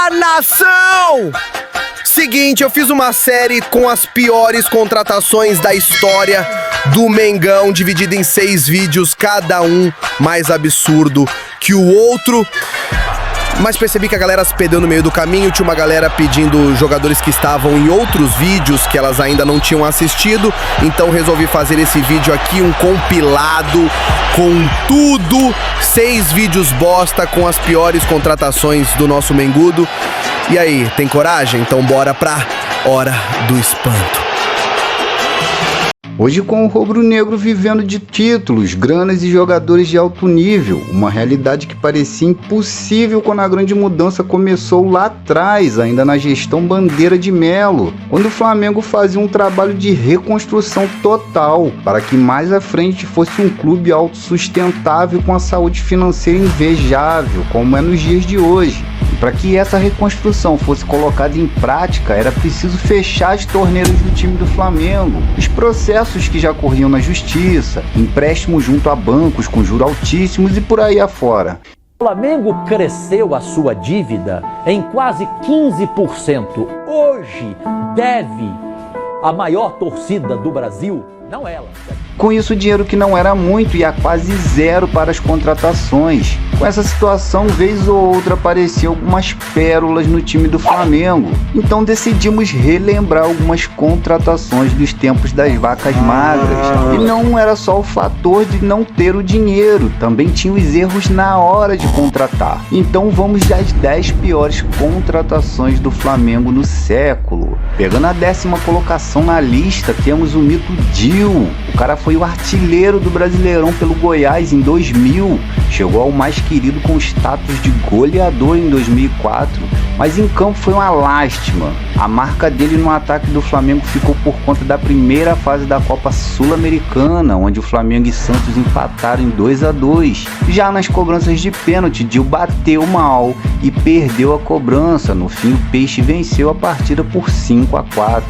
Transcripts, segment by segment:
Fala, nação! Seguinte, eu fiz uma série com as piores contratações da história do Mengão, dividida em 6 vídeos, cada um mais absurdo que o outro. Mas percebi que a galera se perdeu no meio do caminho, tinha uma galera pedindo jogadores que estavam em outros vídeos que elas ainda não tinham assistido, então resolvi fazer esse vídeo aqui, um compilado com tudo, 6 vídeos bosta com as piores contratações do nosso Mengudo. E aí, tem coragem? Então bora pra Hora do Espanto. Hoje, com o rubro-negro vivendo de títulos, granas e jogadores de alto nível, uma realidade que parecia impossível quando a grande mudança começou lá atrás, ainda na gestão Bandeira de Melo, quando o Flamengo fazia um trabalho de reconstrução total, para que mais à frente fosse um clube autossustentável com a saúde financeira invejável, como é nos dias de hoje. Para que essa reconstrução fosse colocada em prática, era preciso fechar as torneiras do time do Flamengo. Os processos que já corriam na justiça, empréstimos junto a bancos com juros altíssimos e por aí afora. O Flamengo cresceu a sua dívida em quase 15%. Hoje deve a maior torcida do Brasil, não ela. Com isso, dinheiro que não era muito ia quase zero para as contratações. Com essa situação, vez ou outra apareciam algumas pérolas no time do Flamengo. Então decidimos relembrar algumas contratações dos tempos das vacas magras. E não era só o fator de não ter o dinheiro, também tinha os erros na hora de contratar. Então vamos das 10 piores contratações do Flamengo no século. Pegando a 10ª colocação na lista, temos o mito Dil. O cara foi o artilheiro do Brasileirão pelo Goiás em 2000, chegou ao mais querido com status de goleador em 2004, mas em campo foi uma lástima. A marca dele no ataque do Flamengo ficou por conta da primeira fase da Copa Sul-Americana, onde o Flamengo e Santos empataram em 2-2. Já nas cobranças de pênalti, Dil bateu mal e perdeu a cobrança. No fim, o Peixe venceu a partida por 5-4.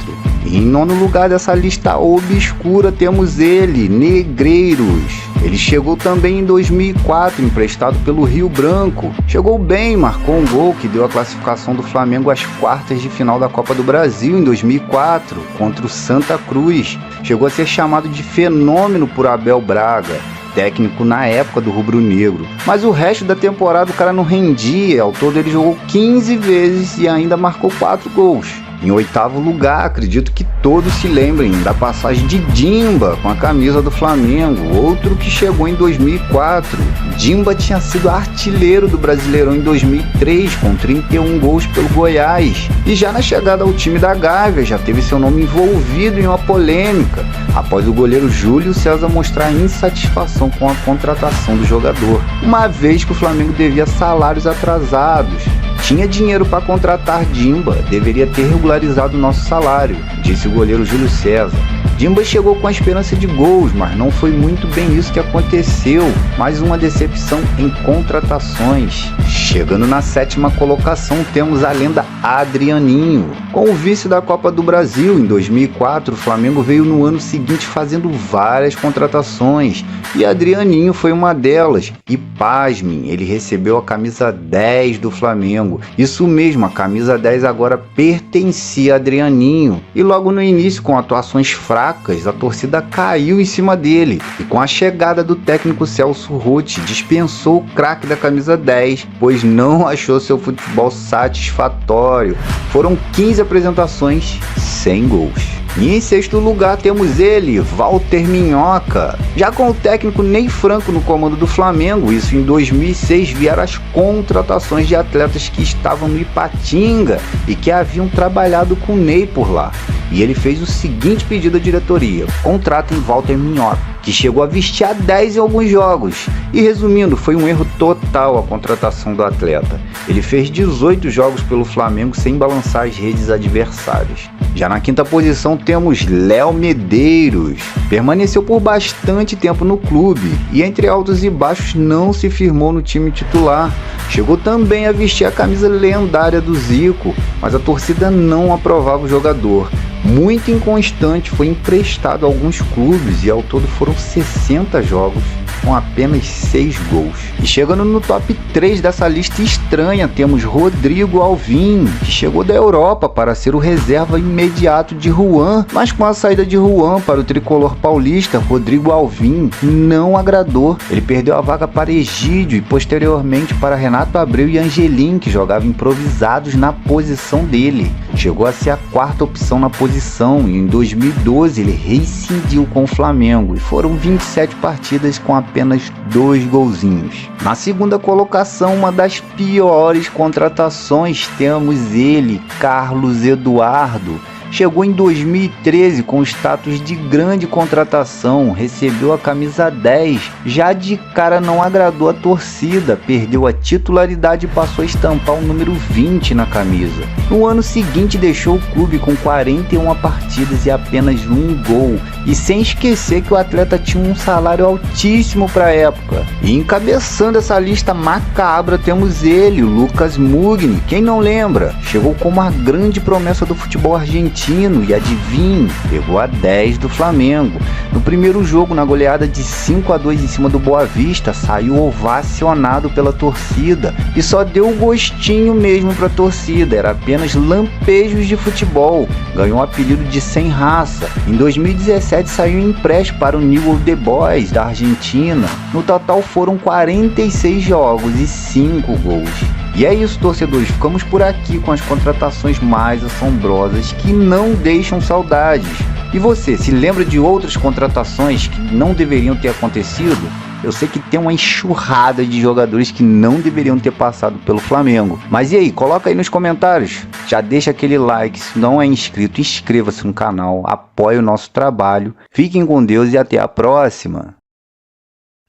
E em 9º lugar dessa lista obscura temos ele, Negreiros. Ele chegou também em 2004, emprestado pelo Rio Branco. Chegou bem, marcou um gol que deu a classificação do Flamengo às quartas de final da Copa do Brasil em 2004, contra o Santa Cruz. Chegou a ser chamado de fenômeno por Abel Braga, técnico na época do rubro-negro. Mas o resto da temporada o cara não rendia, ao todo ele jogou 15 vezes e ainda marcou 4 gols. Em 8º lugar, acredito que todos se lembrem da passagem de Dimba com a camisa do Flamengo, outro que chegou em 2004. Dimba tinha sido artilheiro do Brasileirão em 2003, com 31 gols pelo Goiás. E já na chegada ao time da Gávea, já teve seu nome envolvido em uma polêmica, após o goleiro Júlio César mostrar insatisfação com a contratação do jogador, uma vez que o Flamengo devia salários atrasados. Tinha dinheiro para contratar Dimba, deveria ter regularizado o nosso salário, disse o goleiro Júlio César. Dimba chegou com a esperança de gols, mas não foi muito bem isso que aconteceu. Mais uma decepção em contratações. Chegando na 7ª colocação temos a lenda Adrianinho. Com o vice da Copa do Brasil em 2004, o Flamengo veio no ano seguinte fazendo várias contratações e Adrianinho foi uma delas. E pasmem, ele recebeu a camisa 10 do Flamengo. Isso mesmo, a camisa 10 agora pertencia a Adrianinho. E logo no início, com atuações fracas, a torcida caiu em cima dele. E com a chegada do técnico Celso Roth, dispensou o craque da camisa 10, pois não achou seu futebol satisfatório. Foram 15 apresentações sem gols. E em 6º lugar temos ele, Walter Minhoca. Já com o técnico Ney Franco no comando do Flamengo, isso em 2006, vieram as contratações de atletas que estavam no Ipatinga e que haviam trabalhado com o Ney por lá. E ele fez o seguinte pedido à diretoria: contratem Walter Minhoca, que chegou a vestir a 10 em alguns jogos. E resumindo, foi um erro total a contratação do atleta. Ele fez 18 jogos pelo Flamengo sem balançar as redes adversárias. Já na 5ª posição temos Léo Medeiros. Permaneceu por bastante tempo no clube e entre altos e baixos não se firmou no time titular. Chegou também a vestir a camisa lendária do Zico, mas a torcida não aprovava o jogador. Muito inconstante, foi emprestado a alguns clubes e ao todo foram 60 jogos. com apenas 6 gols. E chegando no top 3 dessa lista estranha, temos Rodrigo Alvim, que chegou da Europa para ser o reserva imediato de Juan, mas com a saída de Juan para o tricolor paulista, Rodrigo Alvim não agradou. Ele perdeu a vaga para Egídio e posteriormente para Renato Abreu e Angelim, que jogavam improvisados na posição dele. Chegou a ser a 4ª opção na posição e em 2012 ele rescindiu com o Flamengo e foram 27 partidas com apenas 2 golzinhos. Na segunda colocação, uma das piores contratações, temos ele, Carlos Eduardo. Chegou em 2013 com status de grande contratação, recebeu a camisa 10, já de cara não agradou a torcida, perdeu a titularidade e passou a estampar o número 20 na camisa. No ano seguinte deixou o clube com 41 partidas e apenas 1 gol, e sem esquecer que o atleta tinha um salário altíssimo para a época. E encabeçando essa lista macabra temos ele, o Lucas Mugni. Quem não lembra? Chegou como a grande promessa do futebol argentino e adivinhe, pegou a 10 do Flamengo. No primeiro jogo, na goleada de 5-2 em cima do Boa Vista, saiu ovacionado pela torcida e só deu gostinho mesmo para a torcida, era apenas lampejos de futebol. Ganhou o apelido de sem raça. Em 2017 saiu em empréstimo para o New Old Boys da Argentina. No total foram 46 jogos e 5 gols. E é isso, torcedores, ficamos por aqui com as contratações mais assombrosas que não deixam saudades. E você, se lembra de outras contratações que não deveriam ter acontecido? Eu sei que tem uma enxurrada de jogadores que não deveriam ter passado pelo Flamengo. Mas e aí, coloca aí nos comentários. Já deixa aquele like, se não é inscrito, inscreva-se no canal, apoie o nosso trabalho. Fiquem com Deus e até a próxima.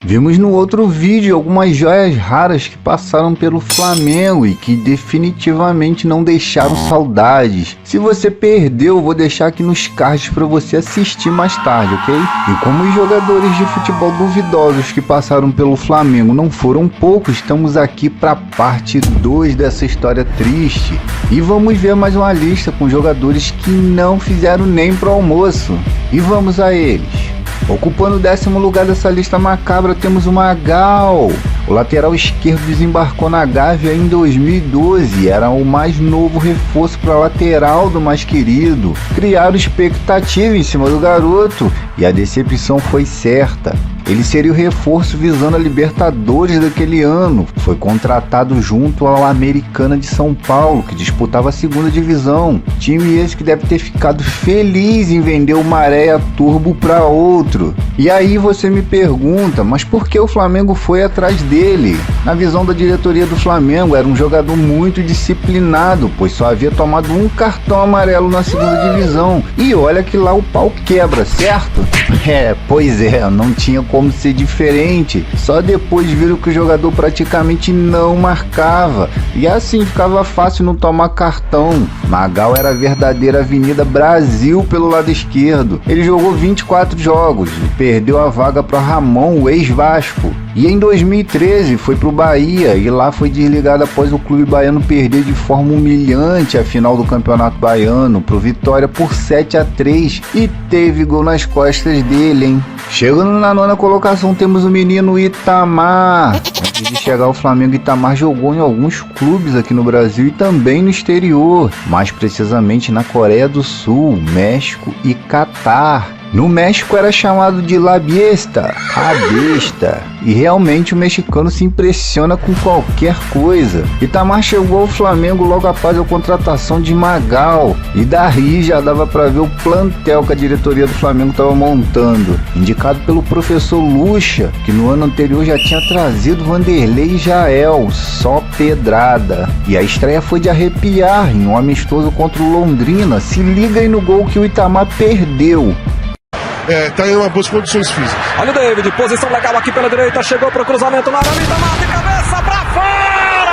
Vimos no outro vídeo algumas joias raras que passaram pelo Flamengo e que definitivamente não deixaram saudades. Se você perdeu, eu vou deixar aqui nos cards para você assistir mais tarde, ok? E como os jogadores de futebol duvidosos que passaram pelo Flamengo não foram poucos, estamos aqui para parte 2 dessa história triste. E vamos ver mais uma lista com jogadores que não fizeram nem pro almoço. E vamos a eles. Ocupando o 10º lugar dessa lista macabra temos o Magal. O lateral esquerdo desembarcou na Gávea em 2012, era o mais novo reforço para a lateral do mais querido. Criaram expectativa em cima do garoto e a decepção foi certa. Ele seria o reforço visando a Libertadores daquele ano. Foi contratado junto ao Americana de São Paulo, que disputava a 2ª divisão. Time esse que deve ter ficado feliz em vender o Maré Turbo para outro. E aí você me pergunta, mas por que o Flamengo foi atrás dele? Na visão da diretoria do Flamengo, era um jogador muito disciplinado, pois só havia tomado um cartão amarelo na 2ª divisão. E olha que lá o pau quebra, certo? Pois é, não tinha como ser diferente. Só depois viram que o jogador praticamente não marcava. E assim ficava fácil não tomar cartão. Magal era a verdadeira Avenida Brasil pelo lado esquerdo. Ele jogou 24 jogos e perdeu a vaga para Ramon, o ex-Vasco. E em 2013 foi para o Bahia e lá foi desligado após o clube baiano perder de forma humilhante a final do Campeonato Baiano pro Vitória por 7-3 e teve gol nas costas dele, hein? Chegando na 9ª colocação temos o menino Itamar. Antes de chegar ao Flamengo, Itamar jogou em alguns clubes aqui no Brasil e também no exterior, mais precisamente na Coreia do Sul, México e Catar. No México era chamado de La Biesta, a besta, e realmente o mexicano se impressiona com qualquer coisa. Itamar chegou ao Flamengo logo após a contratação de Magal, e daí já dava para ver o plantel que a diretoria do Flamengo estava montando. Indicado pelo professor Lucha, que no ano anterior já tinha trazido Vanderlei e Jael, só pedrada. E a estreia foi de arrepiar em um amistoso contra o Londrina. Se liga aí no gol que o Itamar perdeu. Tá em boas condições físicas. Olha o David, posição legal aqui pela direita, chegou pro cruzamento na área, Itamar de cabeça pra fora!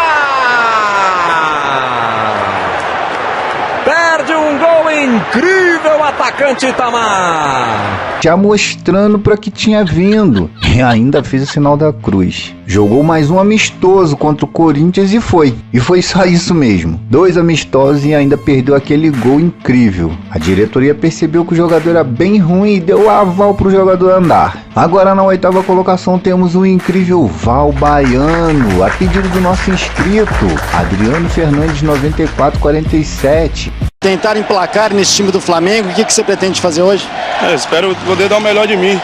Perde um gol em incrível atacante Itamar. Já mostrando para que tinha vindo. E ainda fez o sinal da cruz. Jogou mais um amistoso contra o Corinthians e foi. E foi só isso mesmo. 2 amistosos e ainda perdeu aquele gol incrível. A diretoria percebeu que o jogador era bem ruim e deu aval pro jogador andar. Agora na 8ª colocação temos o incrível Val Baiano, a pedido do nosso inscrito, Adriano Fernandes 9447. Tentar emplacar nesse time do Flamengo, o que você pretende fazer hoje? Espero poder dar o melhor de mim.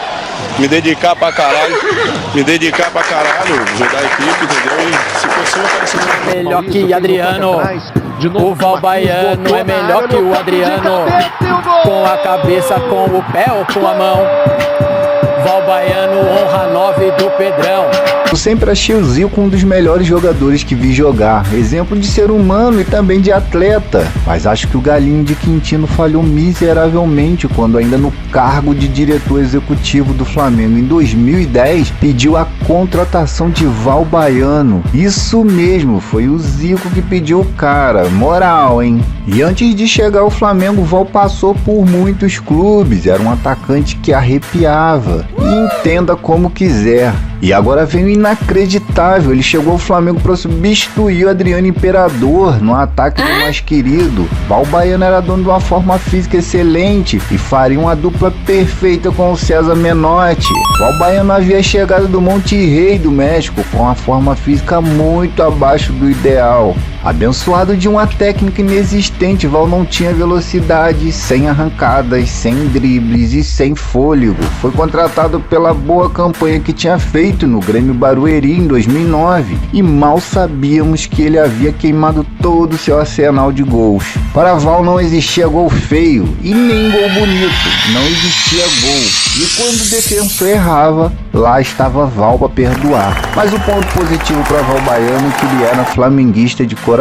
Me dedicar pra caralho, ajudar a equipe, entendeu? E se possível, aparecer melhor que Adriano. O Val Baiano é melhor que o Adriano. Com a cabeça, com o pé ou com a mão. Val Baiano, honra 9 do Pedrão. Eu sempre achei o Zico um dos melhores jogadores que vi jogar, exemplo de ser humano e também de atleta, mas acho que o Galinho de Quintino falhou miseravelmente quando ainda no cargo de diretor executivo do Flamengo em 2010 pediu a contratação de Val Baiano. Isso mesmo, foi o Zico que pediu o cara, moral, hein? E antes de chegar ao Flamengo, o Val passou por muitos clubes, era um atacante que arrepiava, e entenda como quiser. E agora vem o inacreditável, ele chegou ao Flamengo para substituir o Adriano Imperador no ataque do mais querido. Val Baiano era dono de uma forma física excelente e faria uma dupla perfeita com o César Menotti. Val Baiano havia chegado do Monte Rei do México com uma forma física muito abaixo do ideal. Abençoado de uma técnica inexistente, Val não tinha velocidade, sem arrancadas, sem dribles e sem fôlego. Foi contratado pela boa campanha que tinha feito no Grêmio Barueri em 2009 e mal sabíamos que ele havia queimado todo o seu arsenal de gols. Para Val não existia gol feio e nem gol bonito, não existia gol. E quando o defensor errava, lá estava Val para perdoar. Mas o ponto positivo para Val Baiano é que ele era flamenguista de coração.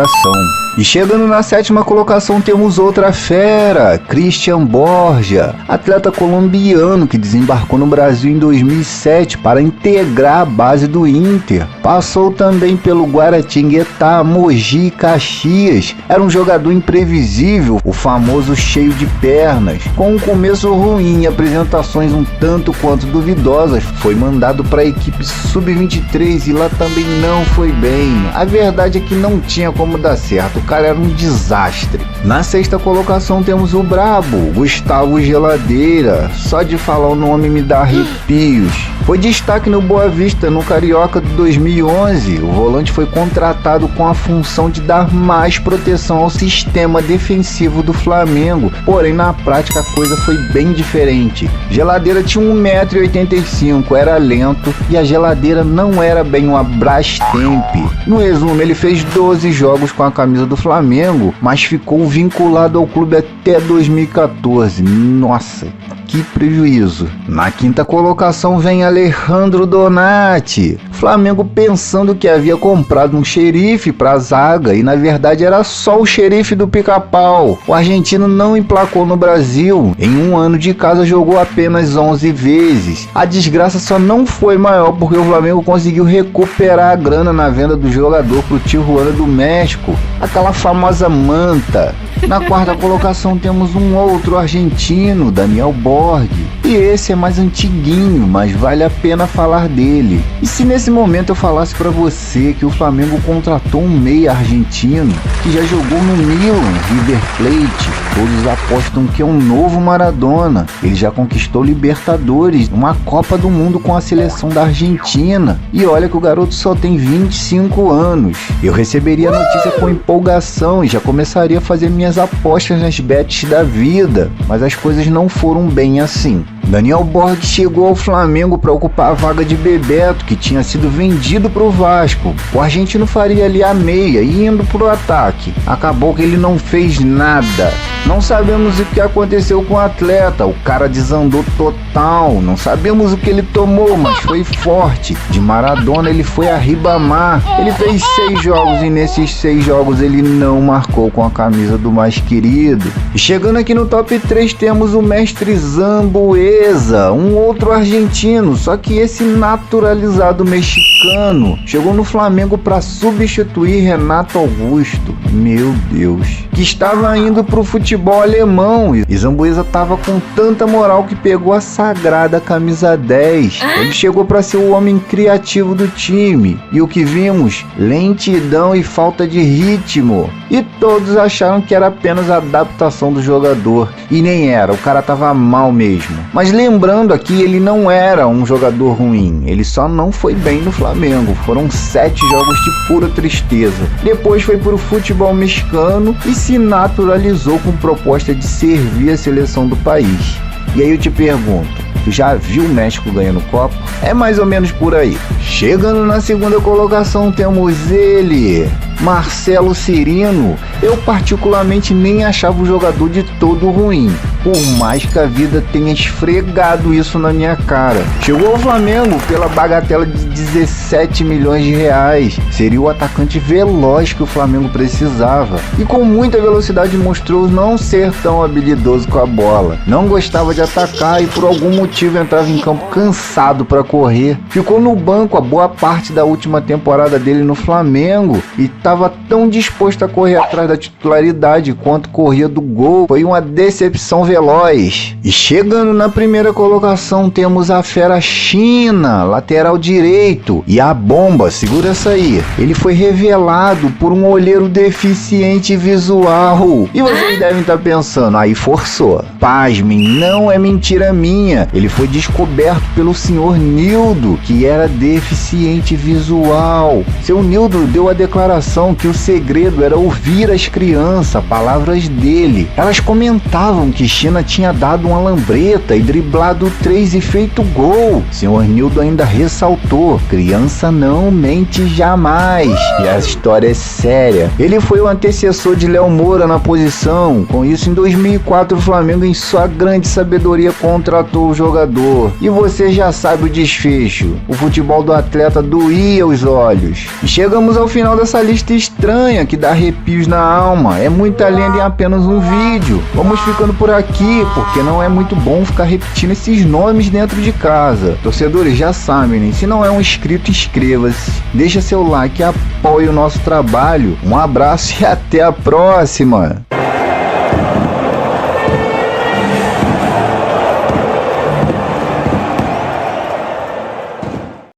E chegando na 7ª colocação temos outra fera, Christian Borja, atleta colombiano que desembarcou no Brasil em 2007 para integrar a base do Inter. Passou também pelo Guaratinguetá, Mogi e Caxias. Era um jogador imprevisível, o famoso cheio de pernas. Com um começo ruim e apresentações um tanto quanto duvidosas, foi mandado para a equipe Sub-23 e lá também não foi bem. A verdade é que não tinha como dar certo, o cara era um desastre. Na 6ª colocação temos o brabo, Gustavo Geladeira. Só de falar o nome me dá arrepios. Foi destaque no Boa Vista no Carioca de 2011. O volante foi contratado com a função de dar mais proteção ao sistema defensivo do Flamengo, porém na prática a coisa foi bem diferente. Geladeira tinha 1,85 m, era lento e a Geladeira não era bem uma Brastemp. No resumo, ele fez 12 jogos com a camisa do Flamengo, mas ficou vinculado ao clube até 2014. Nossa, que prejuízo. Na 5ª colocação vem Alejandro Donati. Flamengo pensando que havia comprado um xerife para a zaga e na verdade era só o xerife do pica-pau. O argentino não emplacou no Brasil. Em um ano de casa jogou apenas 11 vezes. A desgraça só não foi maior porque o Flamengo conseguiu recuperar a grana na venda do jogador pro Tijuana do México, aquela famosa manta. Na 4ª colocação temos um outro argentino, Daniel Borg. E esse é mais antiguinho, mas vale a pena falar dele. E se nesse momento eu falasse pra você que o Flamengo contratou um meia argentino que já jogou no Milan, River Plate, todos apostam que é um novo Maradona. Ele já conquistou Libertadores, uma Copa do Mundo com a seleção da Argentina. E olha que o garoto só tem 25 anos. Eu receberia a notícia com empolgação e já começaria a fazer minhas apostas nas bets da vida, mas as coisas não foram bem assim. Daniel Borg chegou ao Flamengo para ocupar a vaga de Bebeto, que tinha sido vendido para o Vasco. O argentino faria ali a meia e indo para o ataque. Acabou que ele não fez nada. Não sabemos o que aconteceu com o atleta, o cara desandou total. Não sabemos o que ele tomou, mas foi forte. De Maradona ele foi a Ribamar. Ele fez 6 jogos e nesses 6 jogos ele não marcou com a camisa do mais querido. E chegando aqui no top 3 temos o mestre Zambuê. Chiesa, um outro argentino, só que esse naturalizado mexicano chegou no Flamengo para substituir Renato Augusto, meu Deus, que estava indo pro futebol alemão, e Zambuesa tava com tanta moral que pegou a sagrada camisa 10. Ele chegou para ser o homem criativo do time, e o que vimos? Lentidão e falta de ritmo. E todos acharam que era apenas a adaptação do jogador, e nem era, o cara tava mal mesmo. Mas lembrando aqui, ele não era um jogador ruim, ele só não foi bem no Flamengo. Foram 7 jogos de pura tristeza. Depois foi pro futebol mexicano e se naturalizou com proposta de servir a seleção do país. E aí eu te pergunto, tu já viu o México ganhando Copa? É mais ou menos por aí. Chegando na segunda colocação temos ele, Marcelo Cirino. Eu particularmente nem achava o jogador de todo ruim, por mais que a vida tenha esfregado isso na minha cara. Chegou ao Flamengo pela bagatela de 17 milhões de reais. Seria o atacante veloz que o Flamengo precisava. E com muita velocidade mostrou não ser tão habilidoso com a bola. Não gostava de atacar e por algum motivo entrava em campo cansado para correr. Ficou no banco a boa parte da última temporada dele no Flamengo e estava tão disposto a correr atrás da titularidade quanto corria do gol. Foi uma decepção veloz. E chegando na primeira colocação temos a fera China, lateral direito. E a bomba, segura essa aí, ele foi revelado por um olheiro deficiente visual. E vocês devem estar pensando, aí forçou. Pasmem, não é mentira minha. Ele foi descoberto pelo senhor Nildo, que era deficiente visual. Seu Nildo deu a declaração que o segredo era ouvir as crianças, palavras dele. Elas comentavam que China tinha dado uma lambreta e driblado 3 e feito gol. Senhor Nildo ainda ressaltou, criança não mente jamais. E a história é séria. Ele foi o antecessor de Léo Moura na posição. Com isso, em 2004, o Flamengo, em sua grande sabedoria, contratou o jogador. E você já sabe o desfecho. O futebol do atleta doía os olhos. E chegamos ao final dessa lista estranha que dá arrepios na alma. É muita lenda em apenas um vídeo. Vamos ficando por aqui, porque não é muito bom ficar repetindo esses nomes dentro de casa. Torcedores já sabem, né? Se não é um inscrito, inscreva-se. Deixa seu like e apoie o nosso trabalho. Um abraço e até a próxima!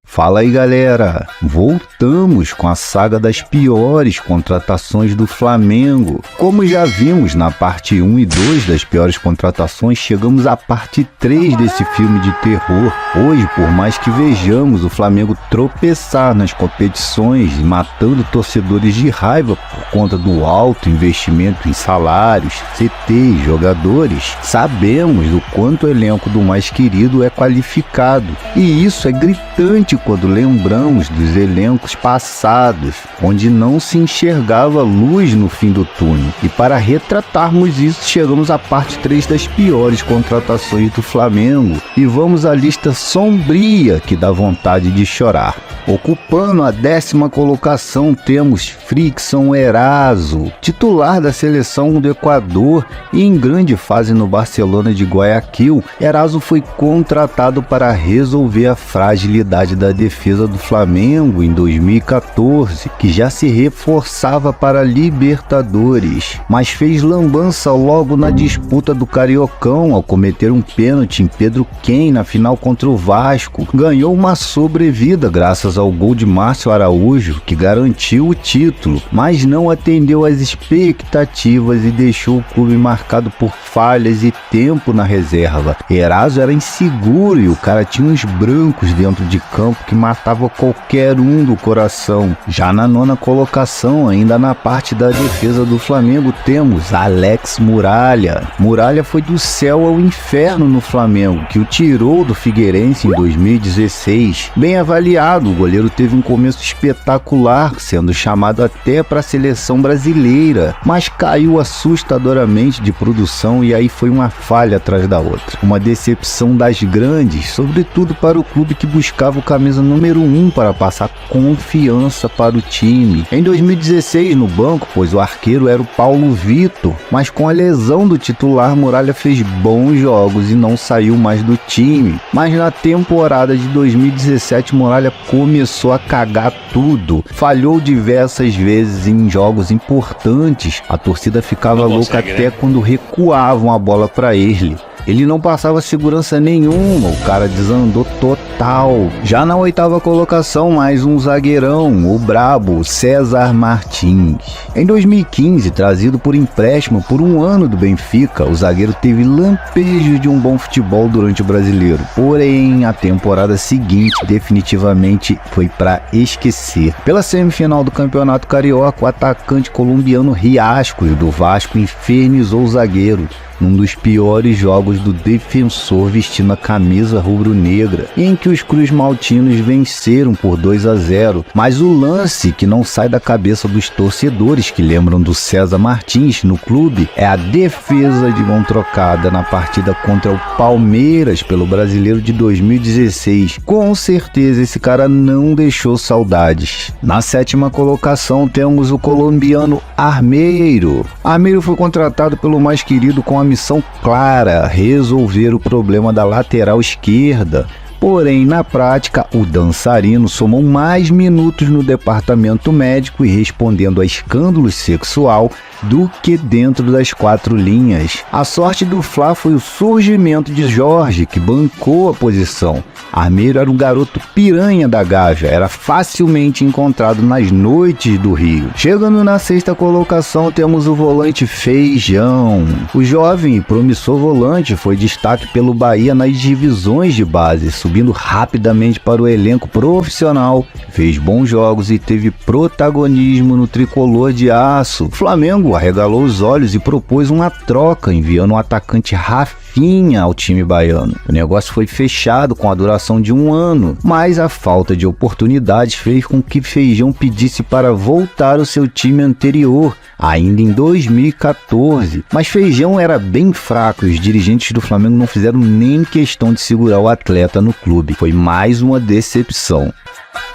Fala aí, galera, voltamos com a saga das piores contratações do Flamengo. Como já vimos na parte 1 e 2 das piores contratações, chegamos à parte 3 desse filme de terror. Hoje, por mais que vejamos o Flamengo tropeçar nas competições e matando torcedores de raiva por conta do alto investimento em salários, CT e jogadores, sabemos o quanto o elenco do mais querido é qualificado. E isso é gritante quando lembramos dos elencos passados, onde não se enxergava luz no fim do túnel. E para retratarmos isso, chegamos à parte 3 das piores contratações do Flamengo. E vamos à lista sombria que dá vontade de chorar. Ocupando a 10ª colocação temos Frickson Eraso, titular da seleção do Equador e em grande fase no Barcelona de Guayaquil. Eraso foi contratado para resolver a fragilidade da defesa do Flamengo em 2014, que já se reforçava para Libertadores, mas fez lambança logo na disputa do Cariocão ao cometer um pênalti em Pedro Ken na final contra o Vasco. Ganhou uma sobrevida graças ao gol de Márcio Araújo, que garantiu o título, mas não atendeu às expectativas e deixou o clube marcado por falhas e tempo na reserva. Eraso era inseguro e o cara tinha uns brancos dentro de campo que matava qualquer um do coração. Já na 9ª colocação, ainda na parte da defesa do Flamengo, temos Alex Muralha. Muralha foi do céu ao inferno no Flamengo, que o tirou do Figueirense em 2016. Bem avaliado, o goleiro teve um começo espetacular, sendo chamado até para a seleção brasileira, mas caiu assustadoramente de produção e aí foi uma falha atrás da outra. Uma decepção das grandes, sobretudo para o clube que buscava o camisa número 1 para passar confiança para o time. Em 2016, no banco, pois o arqueiro era o Paulo Vitor, mas com a lesão do titular, Muralha fez bons jogos e não saiu mais do time. Mas na temporada de 2017, Muralha começou a cagar tudo. Falhou diversas vezes em jogos importantes. A torcida ficava louca até quando recuavam a bola para ele. Ele não passava segurança nenhuma, o cara desandou total. Já na 8ª colocação, mais um zagueirão, o brabo César Martins. Em 2015, trazido por empréstimo por um ano do Benfica, o zagueiro teve lampejos de um bom futebol durante o Brasileiro. Porém, a temporada seguinte definitivamente foi para esquecer. Pela semifinal do Campeonato Carioca, o atacante colombiano Riascos do Vasco infernizou o zagueiro num dos piores jogos do Defensor vestindo a camisa rubro-negra, em que os Cruz Maltinos venceram por 2-0. Mas o lance que não sai da cabeça dos torcedores que lembram do César Martins no clube é a defesa de mão trocada na partida contra o Palmeiras pelo Brasileiro de 2016. Com certeza esse cara não deixou saudades. Na 7ª colocação temos o colombiano Armeiro. Armeiro foi contratado pelo mais querido com a missão clara: resolver o problema da lateral esquerda. Porém, na prática, o dançarino somou mais minutos no departamento médico e respondendo a escândalo sexual do que dentro das 4 linhas. A sorte do Fla foi o surgimento de Jorge, que bancou a posição. Armeiro era um garoto piranha da Gávea, era facilmente encontrado nas noites do Rio. Chegando na 6ª colocação, temos o volante Feijão. O jovem e promissor volante foi destaque pelo Bahia nas divisões de base, subindo rapidamente para o elenco profissional, fez bons jogos e teve protagonismo no tricolor de aço. O Flamengo arregalou os olhos e propôs uma troca, enviando o atacante Rafinha ao time baiano. O negócio foi fechado com a duração de 1 ano, mas a falta de oportunidades fez com que Feijão pedisse para voltar ao seu time anterior, ainda em 2014. Mas Feijão era bem fraco e os dirigentes do Flamengo não fizeram nem questão de segurar o atleta no clube. Foi mais uma decepção.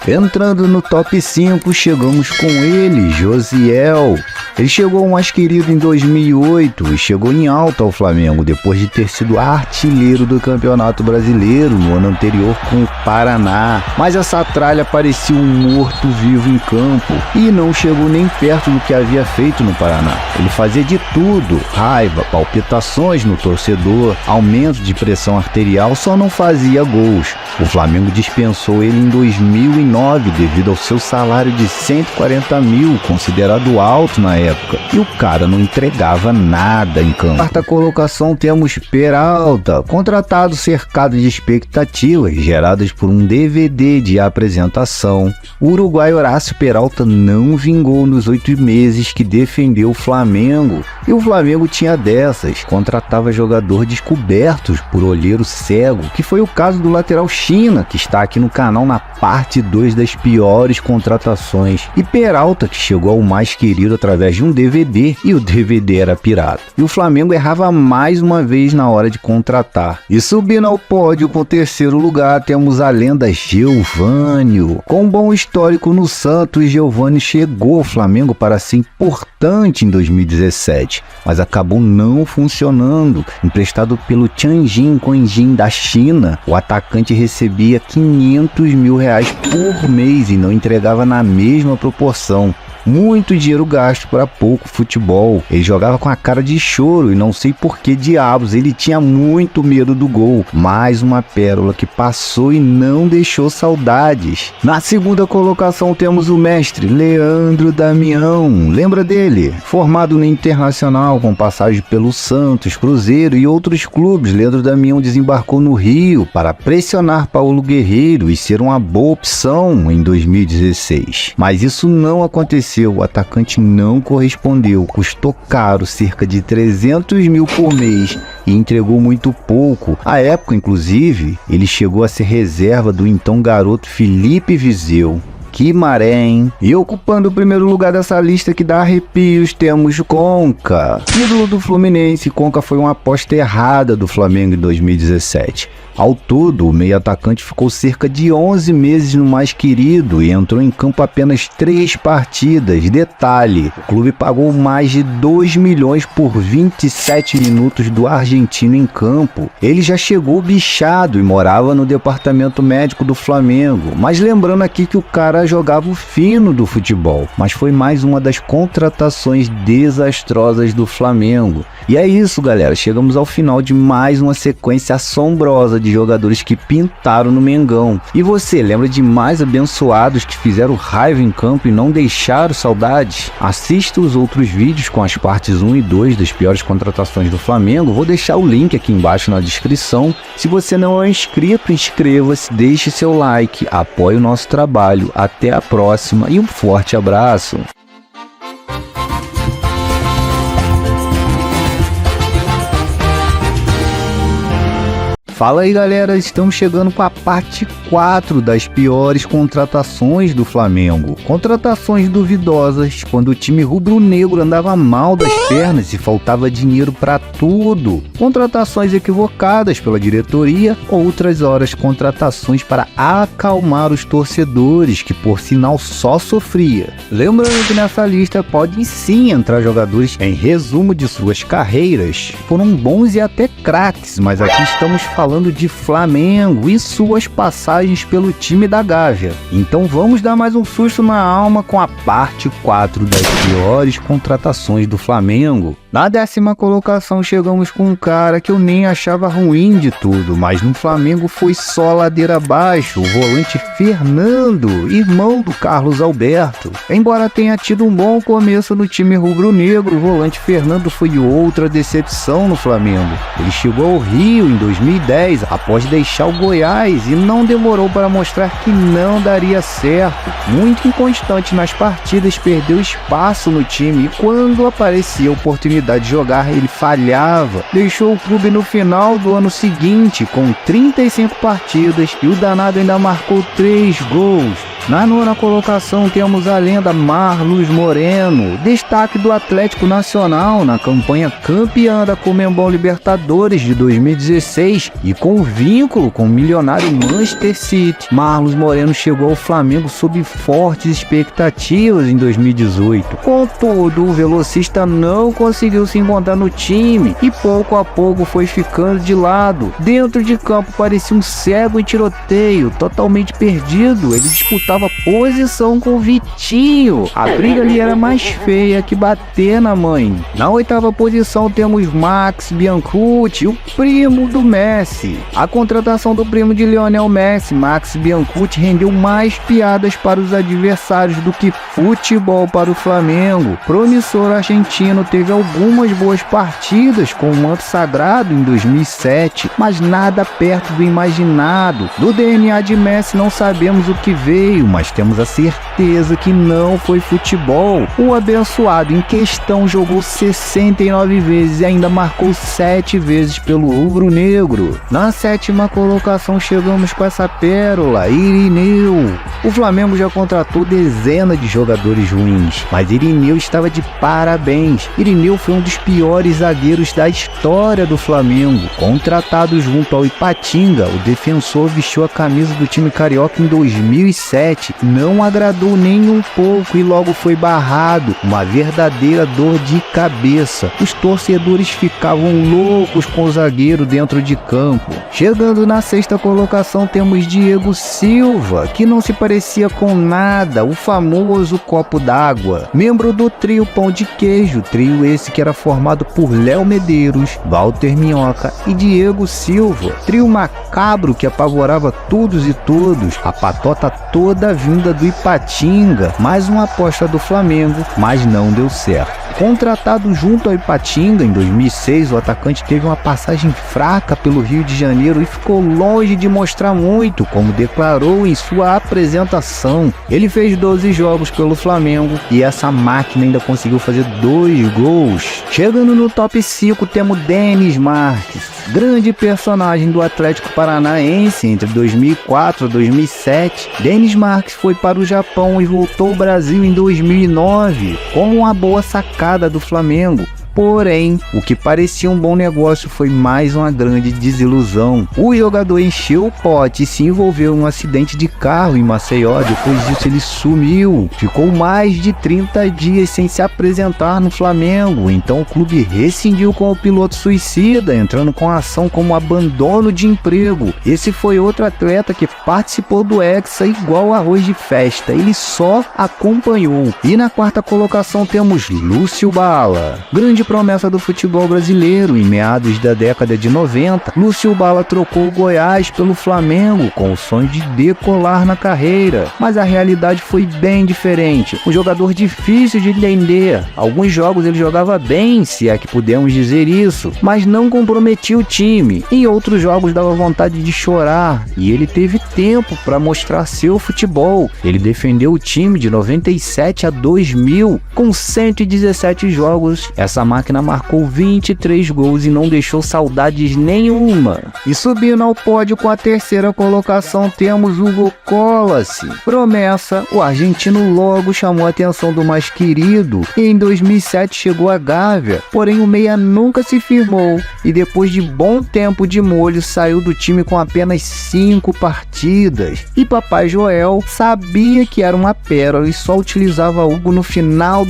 Entrando no top 5, chegamos com ele, Josiel. Ele chegou mais querido em 2008 e chegou em alta ao Flamengo depois de ter sido artilheiro do Campeonato Brasileiro no ano anterior com o Paraná. Mas essa tralha parecia um morto-vivo em campo e não chegou nem perto do que havia feito no Paraná. Ele fazia de tudo: raiva, palpitações no torcedor, aumento de pressão arterial, só não fazia gols. O Flamengo dispensou ele em 2009 devido ao seu salário de 140 mil, considerado alto na época, e o cara não entregava nada em campo. Na 4ª colocação temos Peralta, contratado cercado de expectativas geradas por um DVD de apresentação. O uruguaio Horácio Peralta não vingou nos 8 meses que defendeu o Flamengo, e o Flamengo tinha dessas, contratava jogador descobertos por olheiro cego, que foi o caso do lateral China, que está aqui no canal na parte 2 das piores contratações, e Peralta, que chegou ao mais querido através de um DVD, e o DVD era pirata. E o Flamengo errava mais uma vez na hora de contratar. E subindo ao pódio com o 3º lugar, temos a lenda Geovânio. Com um bom histórico no Santos, Geovânio chegou ao Flamengo para ser importante em 2017, mas acabou não funcionando. Emprestado pelo Tianjin Quanjin da China, o atacante recebia 500 mil reais por mês e não entregava na mesma proporção. Muito dinheiro gasto para pouco futebol. Ele jogava com a cara de choro e não sei por que diabos, ele tinha muito medo do gol. Mais uma pérola que passou e não deixou saudades. Na 2ª colocação temos o mestre Leandro Damião. Lembra dele? Formado no Internacional com passagem pelo Santos, Cruzeiro e outros clubes, Leandro Damião desembarcou no Rio para pressionar Paulo Guerreiro e ser uma boa opção em 2016. Mas isso não aconteceu. O atacante não correspondeu, custou caro, cerca de 300 mil por mês, e entregou muito pouco. À época, inclusive, ele chegou a ser reserva do então garoto Felipe Viseu. Que maré, hein? E ocupando o primeiro lugar dessa lista que dá arrepios, temos Conca. Ídolo do Fluminense, Conca foi uma aposta errada do Flamengo em 2017. Ao todo, o meio-atacante ficou cerca de 11 meses no mais querido e entrou em campo apenas 3 partidas. Detalhe, o clube pagou mais de 2 milhões por 27 minutos do argentino em campo. Ele já chegou bichado e morava no departamento médico do Flamengo. Mas lembrando aqui que o cara jogava o fino do futebol. Mas foi mais uma das contratações desastrosas do Flamengo. E é isso, galera. Chegamos ao final de mais uma sequência assombrosa de jogadores que pintaram no Mengão. E você, lembra de mais abençoados que fizeram raiva em campo e não deixaram saudades? Assista os outros vídeos com as partes 1 e 2 das piores contratações do Flamengo. Vou deixar o link aqui embaixo na descrição. Se você não é inscrito, inscreva-se, deixe seu like, apoie o nosso trabalho. Até a próxima e um forte abraço. Fala aí, galera, estamos chegando com a parte 4 das piores contratações do Flamengo. Contratações duvidosas, quando o time rubro-negro andava mal das pernas e faltava dinheiro para tudo. Contratações equivocadas pela diretoria, outras horas contratações para acalmar os torcedores, que por sinal só sofria. Lembrando que nessa lista podem sim entrar jogadores em resumo de suas carreiras. Foram bons e até craques, mas aqui estamos falando de Flamengo e suas passagens pelo time da Gávea. Então vamos dar mais um susto na alma com a parte 4 das piores contratações do Flamengo. Na 10ª colocação chegamos com um cara que eu nem achava ruim de tudo, mas no Flamengo foi só ladeira abaixo, o volante Fernando, irmão do Carlos Alberto. Embora tenha tido um bom começo no time rubro-negro, o volante Fernando foi outra decepção no Flamengo. Ele chegou ao Rio em 2010, após deixar o Goiás, e não demorou para mostrar que não daria certo. Muito inconstante nas partidas, perdeu espaço no time e quando aparecia a oportunidade de jogar, ele falhava. Deixou o clube no final do ano seguinte com 35 partidas e o danado ainda marcou 3 gols. Na 9ª colocação temos a lenda Marlos Moreno, destaque do Atlético Nacional na campanha campeã da Conmebol Libertadores de 2016 e com vínculo com o milionário Manchester City. Marlos Moreno chegou ao Flamengo sob fortes expectativas em 2018. Contudo, o velocista não conseguiu se encontrar no time e pouco a pouco foi ficando de lado. Dentro de campo parecia um cego em tiroteio, totalmente perdido. Ele disputava posição com o Vitinho. A briga ali era mais feia que bater na mãe. Na 8ª posição temos Max Biancucci, o primo do Messi. A contratação do primo de Lionel Messi, Max Biancucci, rendeu mais piadas para os adversários do que futebol para o Flamengo. Promissor argentino teve algumas boas partidas com o manto sagrado em 2007, mas nada perto do imaginado. Do DNA de Messi não sabemos o que veio, mas temos a certeza que não foi futebol. O abençoado em questão jogou 69 vezes e ainda marcou 7 vezes pelo rubro-negro. Na 7ª colocação chegamos com essa pérola, Irineu. O Flamengo já contratou dezenas de jogadores ruins, mas Irineu estava de parabéns. Irineu foi um dos piores zagueiros da história do Flamengo. Contratado junto ao Ipatinga, o defensor vestiu a camisa do time carioca em 2007. Não agradou nem um pouco e logo foi barrado. Uma verdadeira dor de cabeça. Os torcedores ficavam loucos com o zagueiro dentro de campo. Chegando na 6ª colocação temos Diego Silva, que não se parecia com nada, o famoso copo d'água. Membro do trio Pão de Queijo, trio esse que era formado por Léo Medeiros, Walter Minhoca e Diego Silva. Trio macabro que apavorava todos e todos. A patota toda vinda do Ipatinga. Mais uma aposta do Flamengo, mas não deu certo. Contratado junto ao Ipatinga em 2006, o atacante teve uma passagem fraca pelo Rio de Janeiro e ficou longe de mostrar muito, como declarou em sua apresentação. Ele fez 12 jogos pelo Flamengo e essa máquina ainda conseguiu fazer 2 gols. Chegando no top 5 temos Denis Marques, grande personagem do Atlético Paranaense entre 2004 e 2007. Denis Marques foi para o Japão e voltou ao Brasil em 2009 como uma boa sacada do Flamengo. Porém, o que parecia um bom negócio foi mais uma grande desilusão. O jogador encheu o pote e se envolveu em um acidente de carro em Maceió. Depois disso ele sumiu. Ficou mais de 30 dias sem se apresentar no Flamengo. Então o clube rescindiu com o piloto suicida, entrando com a ação como abandono de emprego. Esse foi outro atleta que participou do Hexa igual arroz de festa. Ele só acompanhou. E na quarta colocação temos Lúcio Bala, grande promessa do futebol brasileiro. Em meados da década de 90, Lúcio Bala trocou o Goiás pelo Flamengo com o sonho de decolar na carreira, mas a realidade foi bem diferente. Um jogador difícil de entender. Alguns jogos ele jogava bem, se é que podemos dizer isso, mas não comprometia o time. Em outros jogos dava vontade de chorar, e ele teve tempo para mostrar seu futebol. Ele defendeu o time de 97 a 2000 com 117 jogos. Essa máquina marcou 23 gols e não deixou saudades nenhuma. E subindo ao pódio com a terceira colocação temos Hugo Collassi. Promessa, o argentino logo chamou a atenção do mais querido e em 2007 chegou a Gávea, porém o meia nunca se firmou e depois de bom tempo de molho saiu do time com apenas 5 partidas. E Papai Joel sabia que era uma pérola e só utilizava Hugo no final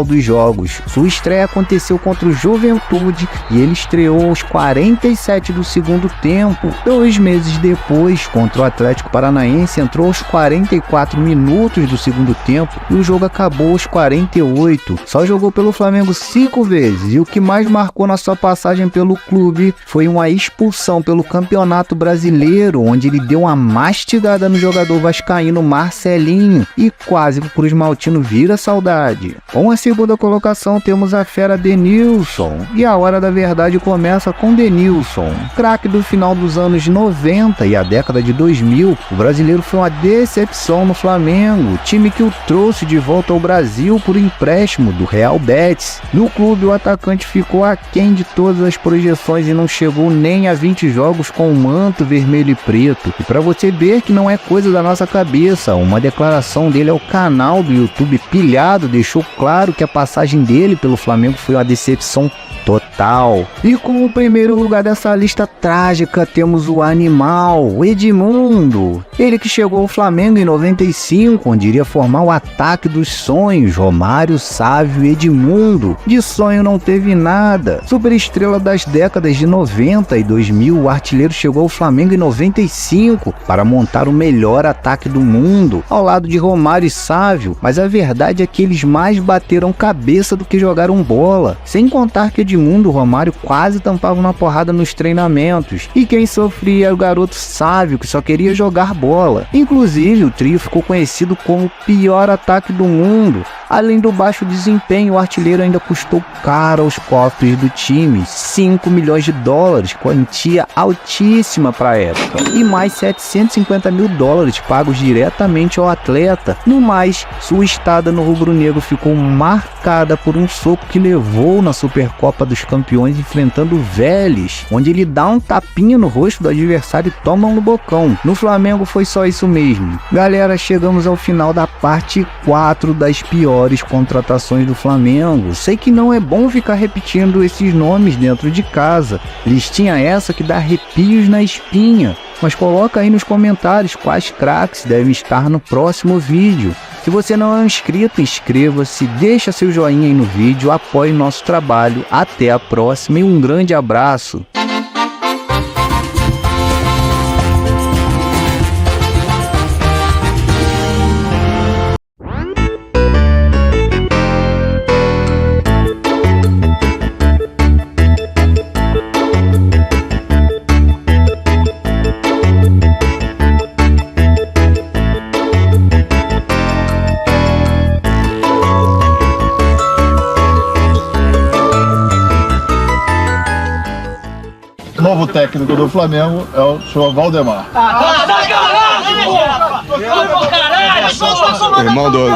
dos jogos. Sua estreia aconteceu contra o Juventude e ele estreou aos 47 do segundo tempo. 2 meses depois, contra o Atlético Paranaense, entrou aos 44 minutos do segundo tempo e o jogo acabou aos 48. Só jogou pelo Flamengo 5 vezes e o que mais marcou na sua passagem pelo clube foi uma expulsão pelo Campeonato Brasileiro, onde ele deu uma mastigada no jogador vascaíno Marcelinho e quase que o Cruz Maltino vira saudade. Com a segunda colocação temos a fera Denilson, e a hora da verdade começa com Denilson. Craque do final dos anos 90 e a década de 2000, o brasileiro foi uma decepção no Flamengo, time que o trouxe de volta ao Brasil por empréstimo do Real Betis. No clube, o atacante ficou aquém de todas as projeções e não chegou nem a 20 jogos com o manto vermelho e preto. E para você ver que não é coisa da nossa cabeça, uma declaração dele ao canal do YouTube Pilhado deixou claro que a passagem dele pelo Flamengo foi uma decepção total. E com o primeiro lugar dessa lista trágica temos o animal, o Edmundo. Ele que chegou ao Flamengo em 95, onde iria formar o ataque dos sonhos, Romário, Sávio e Edmundo. De sonho não teve nada. Superestrela das décadas de 90 e 2000, o artilheiro chegou ao Flamengo em 95 para montar o melhor ataque do mundo, ao lado de Romário e Sávio, mas a verdade é que eles mais bateram cabeça do que jogaram bola. Sem contar que Edmundo e Romário quase tampavam uma porrada nos treinamentos, e quem sofria era o garoto Sávio, que só queria jogar bola. Inclusive, o trio ficou conhecido como o pior ataque do mundo. Além do baixo desempenho, o artilheiro ainda custou caro aos cofres do time, 5 milhões de dólares, quantia altíssima para a época, e mais 750 mil dólares pagos diretamente ao atleta. No mais, sua estada no rubro-negro ficou marcada por um soco que levou na Supercopa dos Campeões enfrentando o Vélez, onde ele dá um tapinha no rosto do adversário e toma um no bocão. No Flamengo foi só isso mesmo. Galera, chegamos ao final da parte 4 das piores contratações do Flamengo. Sei que não é bom ficar repetindo esses nomes dentro de casa, listinha essa que dá arrepios na espinha, mas coloca aí nos comentários quais craques devem estar no próximo vídeo. Se você não é inscrito, inscreva-se, deixa seu joinha aí no vídeo, apoie nosso trabalho. Até a próxima e um grande abraço. Novo técnico do Flamengo é o senhor Valdemar. Sacanagem, porra! Caralho! Irmão do...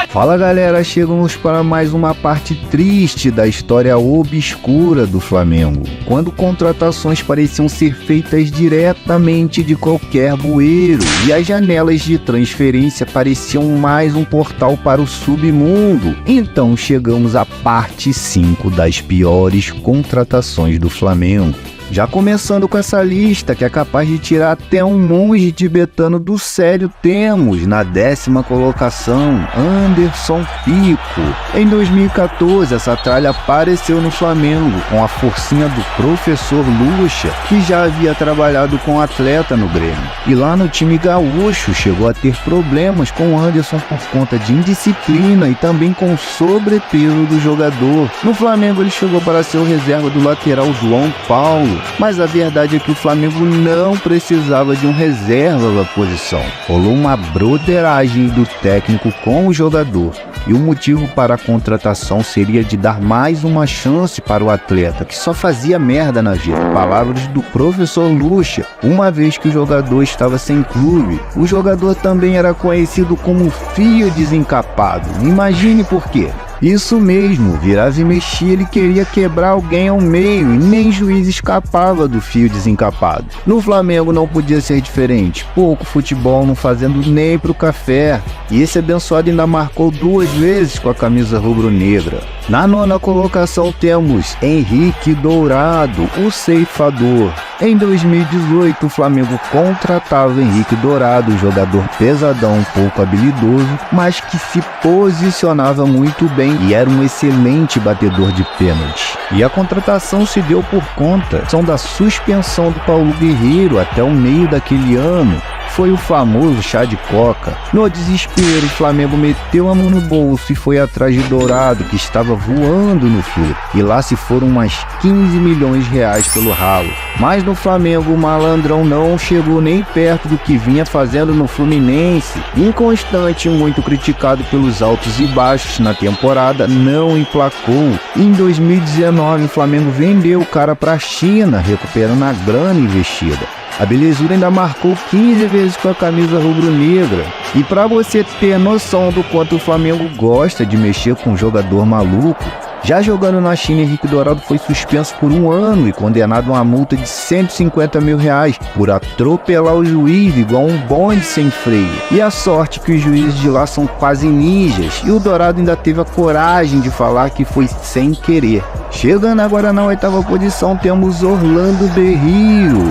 Fala galera, chegamos para mais uma parte triste da história obscura do Flamengo, quando contratações pareciam ser feitas diretamente de qualquer bueiro e as janelas de transferência pareciam mais um portal para o submundo. Então chegamos à parte 5 das piores contratações do Flamengo. Já começando com essa lista, que é capaz de tirar até um monge tibetano do sério, temos na 10ª colocação Anderson Pico. Em 2014, essa tralha apareceu no Flamengo com a forcinha do professor Lucha, que já havia trabalhado com atleta no Grêmio. E lá no time gaúcho chegou a ter problemas com o Anderson por conta de indisciplina e também com sobrepeso do jogador. No Flamengo ele chegou para ser o reserva do lateral João Paulo, mas a verdade é que o Flamengo não precisava de um reserva da posição. Rolou uma broderagem do técnico com o jogador, e o motivo para a contratação seria de dar mais uma chance para o atleta, que só fazia merda na vida. Palavras do professor Lucha, uma vez que o jogador estava sem clube. O jogador também era conhecido como fio desencapado. Imagine por quê. Isso mesmo, virava e mexia, ele queria quebrar alguém ao meio e nem juiz escapava do fio desencapado. No Flamengo não podia ser diferente, pouco futebol não fazendo nem pro café. E esse abençoado ainda marcou 2 vezes com a camisa rubro-negra. Na 9ª colocação temos Henrique Dourado, o ceifador. Em 2018 o Flamengo contratava Henrique Dourado, jogador pesadão, pouco habilidoso, mas que se posicionava muito bem e era um excelente batedor de pênalti. E a contratação se deu por conta da suspensão do Paulo Guerreiro até o meio daquele ano. Foi o famoso chá de coca. No desespero, o Flamengo meteu a mão no bolso e foi atrás de Dourado, que estava voando no Flu. E lá se foram mais 15 milhões de reais pelo ralo. Mas no Flamengo, o malandrão não chegou nem perto do que vinha fazendo no Fluminense. Inconstante e muito criticado pelos altos e baixos na temporada, não emplacou. Em 2019, o Flamengo vendeu o cara para a China, recuperando a grana investida. A belezura ainda marcou 15 vezes com a camisa rubro-negra. E para você ter noção do quanto o Flamengo gosta de mexer com um jogador maluco, já jogando na China, Henrique Dourado foi suspenso por 1 ano e condenado a uma multa de 150 mil reais por atropelar o juiz igual um bonde sem freio. E a sorte que os juízes de lá são quase ninjas, e o Dourado ainda teve a coragem de falar que foi sem querer. Chegando agora na 8ª posição temos Orlando Berrio.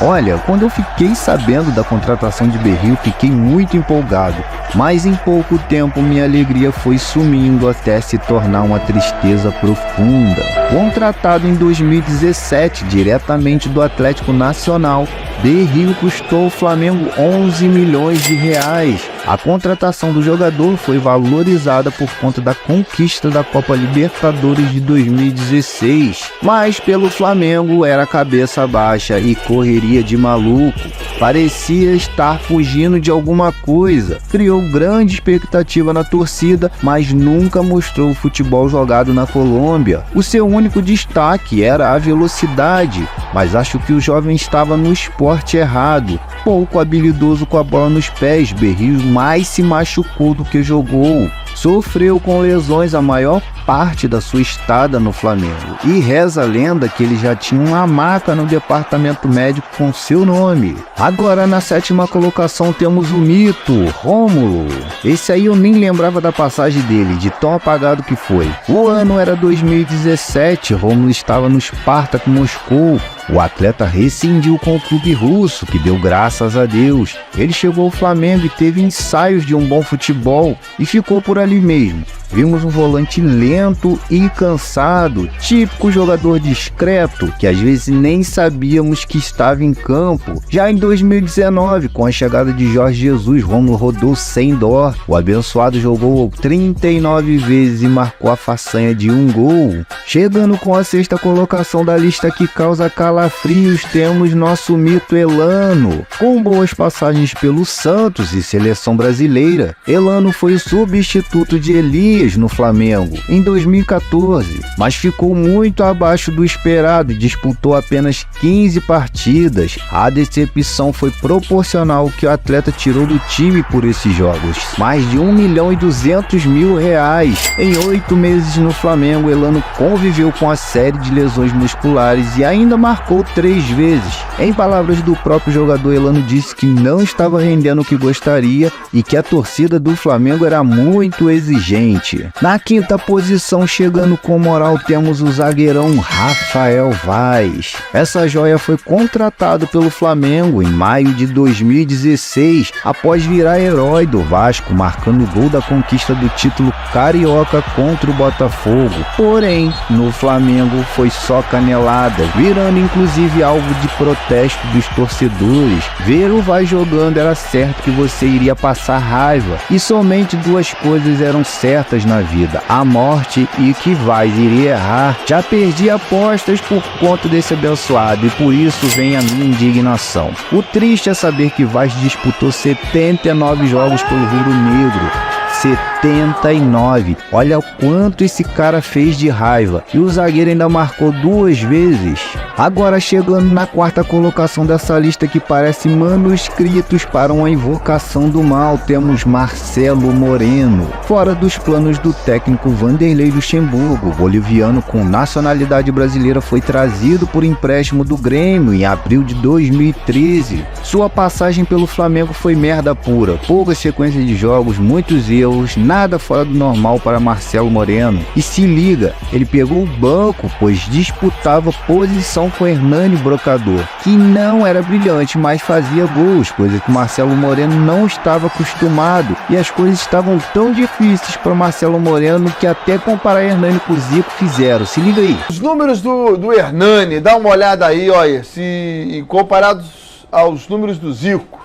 Olha, quando eu fiquei sabendo da contratação de Berrio, fiquei muito empolgado, mas em pouco tempo minha alegria foi sumindo até se tornar uma tristeza profunda. Contratado em 2017 diretamente do Atlético Nacional, Berrio custou ao Flamengo 11 milhões de reais. A contratação do jogador foi valorizada por conta da conquista da Copa Libertadores de 2016, mas pelo Flamengo era cabeça baixa e correria de maluco. Parecia estar fugindo de alguma coisa. Criou grande expectativa na torcida, mas nunca mostrou o futebol jogado na Colômbia. O seu único destaque era a velocidade, mas acho que o jovem estava no esporte errado. Pouco habilidoso com a bola nos pés, Berrio mais se machucou do que jogou. Sofreu com lesões a maior parte da sua estada no Flamengo. E reza a lenda que ele já tinha uma maca no departamento médico com seu nome. Agora na 7ª colocação temos o mito, Rômulo. Esse aí eu nem lembrava da passagem dele, de tão apagado que foi. O ano era 2017, Rômulo estava no Spartak Moscou. O atleta rescindiu com o clube russo, que deu graças a Deus. Ele chegou ao Flamengo e teve ensaios de um bom futebol e ficou por ali mesmo. Vimos um volante lento e cansado, típico jogador discreto, que às vezes nem sabíamos que estava em campo. Já em 2019, com a chegada de Jorge Jesus, Rômulo rodou sem dó. O abençoado jogou 39 vezes e marcou a façanha de 1 gol. Chegando com a 6ª colocação da lista que causa calafrios, temos nosso mito Elano. Com boas passagens pelo Santos e seleção brasileira, Elano foi o substituto substituto de Elias no Flamengo em 2014, mas ficou muito abaixo do esperado e disputou apenas 15 partidas. A decepção foi proporcional ao que o atleta tirou do time por esses jogos, mais de R$1.200.000. Em 8 meses no Flamengo, Elano conviveu com a série de lesões musculares e ainda marcou 3 vezes. Em palavras do próprio jogador, Elano disse que não estava rendendo o que gostaria e que a torcida do Flamengo era muito exigente. Na quinta posição, chegando com moral, temos o zagueirão Rafael Vaz. Essa joia foi contratado pelo Flamengo em maio de 2016, após virar herói do Vasco, marcando o gol da conquista do título carioca contra o Botafogo. Porém, no Flamengo foi só canelada, virando inclusive alvo de protesto dos torcedores. Ver o Vaz jogando era certo que você iria passar raiva, e somente 2 coisas eram certas na vida: a morte e que Vaz iria errar. Já perdi apostas por conta desse abençoado, e por isso vem a minha indignação. O triste é saber que Vaz disputou 79 jogos pelo rubro-negro. 79. Olha o quanto esse cara fez de raiva. E o zagueiro ainda marcou 2 vezes. Agora, chegando na 4ª colocação dessa lista que parece manuscritos para uma invocação do mal, temos Marcelo Moreno. Fora dos planos do técnico Vanderlei Luxemburgo, o boliviano com nacionalidade brasileira foi trazido por empréstimo do Grêmio em abril de 2013. Sua passagem pelo Flamengo foi merda pura. Pouca sequência de jogos, muitos erros, nada fora do normal para Marcelo Moreno. E se liga, ele pegou o banco, pois disputava posição com Hernani Brocador, que não era brilhante, mas fazia gols, coisa que Marcelo Moreno não estava acostumado. E as coisas estavam tão difíceis para Marcelo Moreno que até comparar Hernani com o Zico fizeram. Se liga aí. Os números do Hernani, dá uma olhada aí, olha, se comparados aos números do Zico.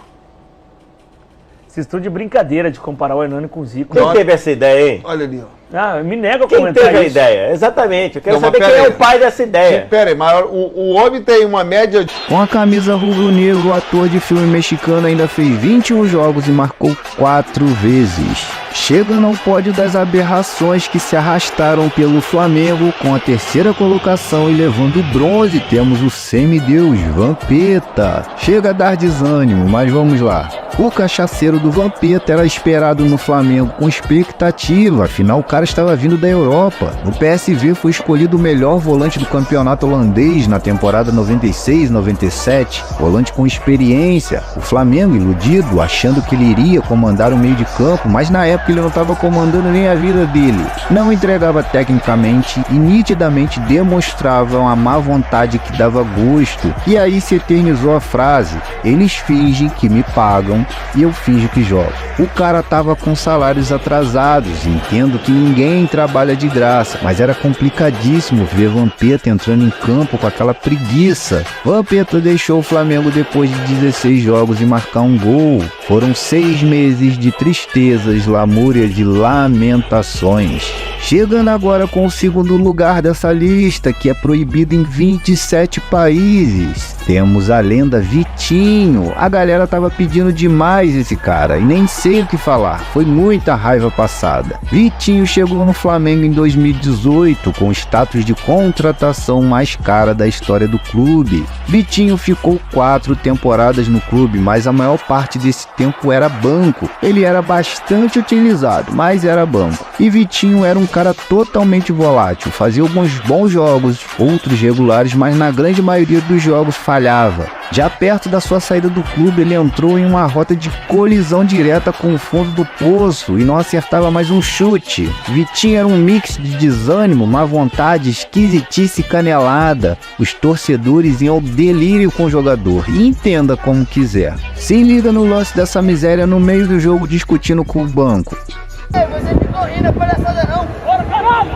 Vocês estão de brincadeira de comparar o Hernani com o Zico. Quem teve essa ideia, hein? Olha ali, ó. Ah, me nega a Quem comentar teve a isso. ideia? Exatamente. Eu quero Não, saber quem é o pai dessa ideia. Pera aí, mas o homem tem uma média de... Com a camisa rubro-negro, o ator de filme mexicano ainda fez 21 jogos e marcou 4 vezes. Chegando ao pódio das aberrações que se arrastaram pelo Flamengo com a 3ª colocação e levando bronze, temos o semideus Vampeta. Chega a dar desânimo, mas vamos lá. O cachaceiro do Vampeta era esperado no Flamengo com expectativa, afinal o cara estava vindo da Europa. No PSV foi escolhido o melhor volante do campeonato holandês na temporada 96-97, volante com experiência. O Flamengo, iludido, achando que ele iria comandar o meio de campo, mas na época ele não estava comandando nem a vida dele. Não entregava tecnicamente e nitidamente demonstrava uma má vontade que dava gosto. E aí se eternizou a frase: eles fingem que me pagam e eu finjo que jogo. O cara tava com salários atrasados, entendo que ninguém trabalha de graça, mas era complicadíssimo ver Vampeta entrando em campo com aquela preguiça. Vampeta deixou o Flamengo depois de 16 jogos e marcar um gol. Foram 6 meses de tristezas, lamúrias e lamentações. Chegando agora com o 2º lugar dessa lista, que é proibido em 27 países. Temos a lenda Vitinho. A galera tava pedindo demais esse cara e nem sei o que falar, foi muita raiva passada. Vitinho chegou no Flamengo em 2018 com o status de contratação mais cara da história do clube. Vitinho ficou 4 temporadas no clube, mas a maior parte desse tempo era banco. Ele era bastante utilizado, mas era banco. E Vitinho era um cara totalmente volátil, fazia alguns bons jogos, outros regulares, mas na grande maioria dos jogos falhava. Já perto da sua saída do clube, ele entrou em uma rota de colisão direta com o fundo do poço e não acertava mais um chute. Vitinho era um mix de desânimo, má vontade, esquisitice e canelada. Os torcedores iam ao delírio com o jogador, e entenda como quiser. Se liga no lance dessa miséria no meio do jogo discutindo com o banco. Você ficou rindo, palhaçada não. Bora, caralho!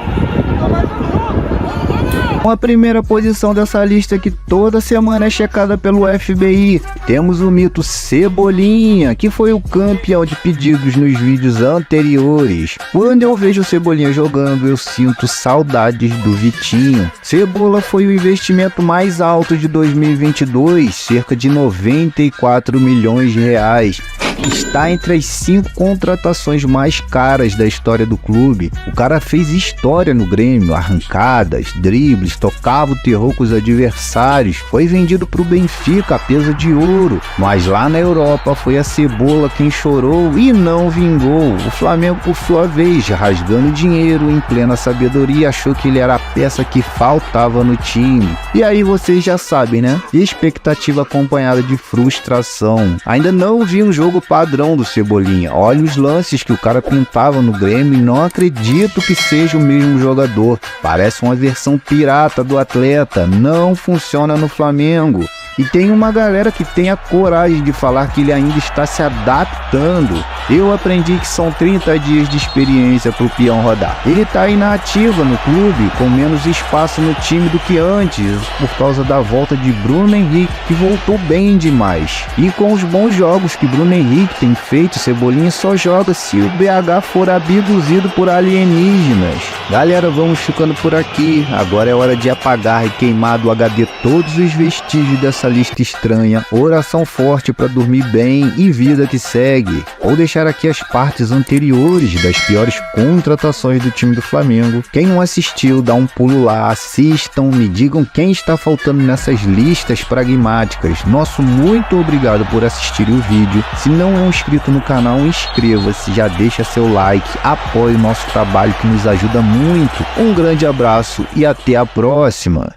Com a primeira posição dessa lista que toda semana é checada pelo FBI, temos o mito Cebolinha, que foi o campeão de pedidos nos vídeos anteriores. Quando eu vejo o Cebolinha jogando, eu sinto saudades do Vitinho. Cebola foi o investimento mais alto de 2022, cerca de 94 milhões de reais. está entre as 5 contratações mais caras da história do clube. O cara fez história no Grêmio, arrancadas, dribles, tocava o terror com os adversários, foi vendido para o Benfica a peso de ouro, mas lá na Europa foi a Cebola quem chorou e não vingou. O Flamengo, por sua vez, rasgando dinheiro em plena sabedoria, achou que ele era a peça que faltava no time. E aí vocês já sabem, né? Expectativa acompanhada de frustração. Ainda não vi um jogo padrão do Cebolinha. Olha os lances que o cara pintava no Grêmio e não acredito que seja o mesmo jogador. Parece uma versão pirata do atleta. Não funciona no Flamengo. E tem uma galera que tem a coragem de falar que ele ainda está se adaptando. Eu aprendi que são 30 dias de experiência para o peão rodar. Ele está inativa no clube, com menos espaço no time do que antes, por causa da volta de Bruno Henrique, que voltou bem demais. E com os bons jogos que Bruno Henrique tem feito, Cebolinha só joga se o BH for abduzido por alienígenas. Galera, vamos ficando por aqui. Agora é hora de apagar e queimar do HD todos os vestígios dessa lista estranha. Oração forte para dormir bem e vida que segue. Vou deixar aqui as partes anteriores das piores contratações do time do Flamengo. Quem não assistiu, dá um pulo lá, assistam, me digam quem está faltando nessas listas pragmáticas. Nosso muito obrigado por assistir o vídeo. Se não é inscrito no canal, inscreva-se, já deixa seu like, apoie o nosso trabalho que nos ajuda muito. Um grande abraço e até a próxima.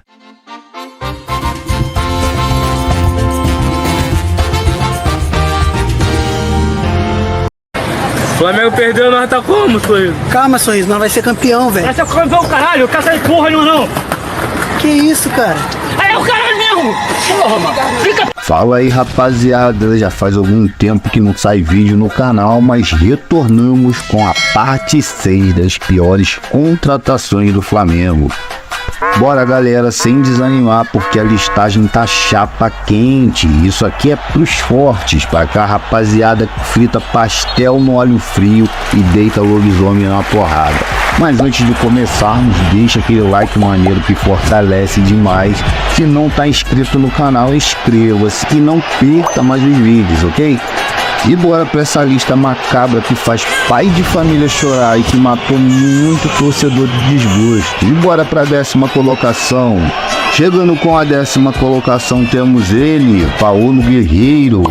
O Flamengo perdeu, nós tá como, Sorriso? Calma, Sorriso, nós vai ser campeão, velho. Vai ser campeão, caralho, caça de porra, não. Que isso, cara? É o cara mesmo! Porra, mano. Fica... Fala aí, rapaziada, já faz algum tempo que não sai vídeo no canal, mas retornamos com a parte 6 das piores contratações do Flamengo. Bora, galera, sem desanimar, porque a listagem tá chapa quente. Isso aqui é pros fortes, pra cá, rapaziada que frita pastel no óleo frio e deita lobisomem na porrada. Mas antes de começarmos, deixa aquele like maneiro que fortalece demais. Se não tá inscrito no canal, inscreva-se e não perca mais os vídeos, ok? E bora pra essa lista macabra que faz pai de família chorar e que matou muito torcedor de desgosto. E bora pra 10ª colocação. Chegando com a 10ª colocação temos ele, Paulo Guerreiro.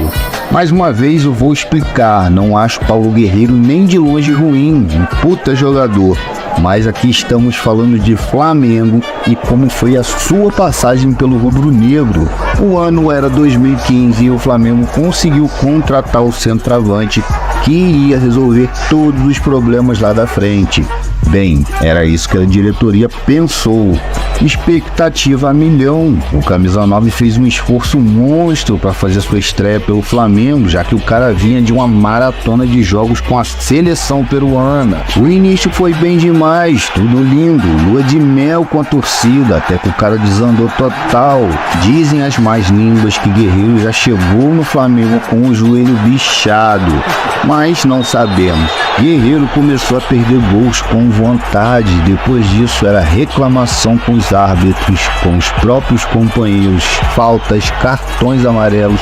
Mais uma vez eu vou explicar, não acho Paulo Guerreiro nem de longe ruim, um puta jogador. Mas aqui estamos falando de Flamengo e como foi a sua passagem pelo rubro-negro. O ano era 2015 e o Flamengo conseguiu contratar o centroavante que iria resolver todos os problemas lá da frente. Bem, era isso que a diretoria pensou. Expectativa a milhão. O Camisa 9 fez um esforço monstro para fazer sua estreia pelo Flamengo, já que o cara vinha de uma maratona de jogos com a seleção peruana. O início foi bem demais, tudo lindo, lua de mel com a torcida, até que o cara desandou total. Dizem as mais línguas que Guerreiro já chegou no Flamengo com o joelho bichado, mas não sabemos. Guerreiro começou a perder gols com vontade, depois disso era reclamação com os árbitros, com os próprios companheiros, faltas, cartões amarelos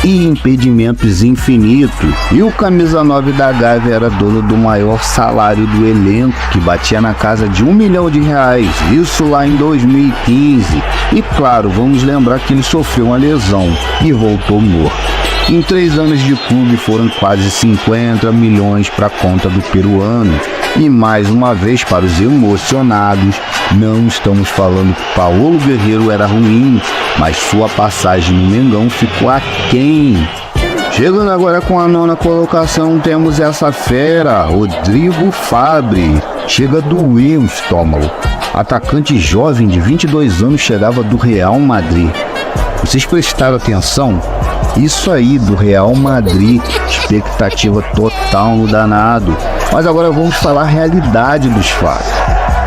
e impedimentos infinitos. E o Camisa 9 da Gávea era dono do maior salário do elenco, que batia na casa de R$1 milhão, isso lá em 2015. E claro, vamos lembrar que ele sofreu uma lesão e voltou morto. Em 3 anos de clube foram quase 50 milhões para a conta do peruano. E mais uma vez, para os emocionados, não estamos falando que Paulo Guerreiro era ruim, mas sua passagem no Mengão ficou aquém. Chegando agora com a 9ª colocação, temos essa fera, Rodrigo Fabre. Chega do doer o estômago. Atacante jovem de 22 anos chegava do Real Madrid. Vocês prestaram atenção? Isso aí, do Real Madrid, expectativa total no danado. Mas agora vamos falar a realidade dos fatos.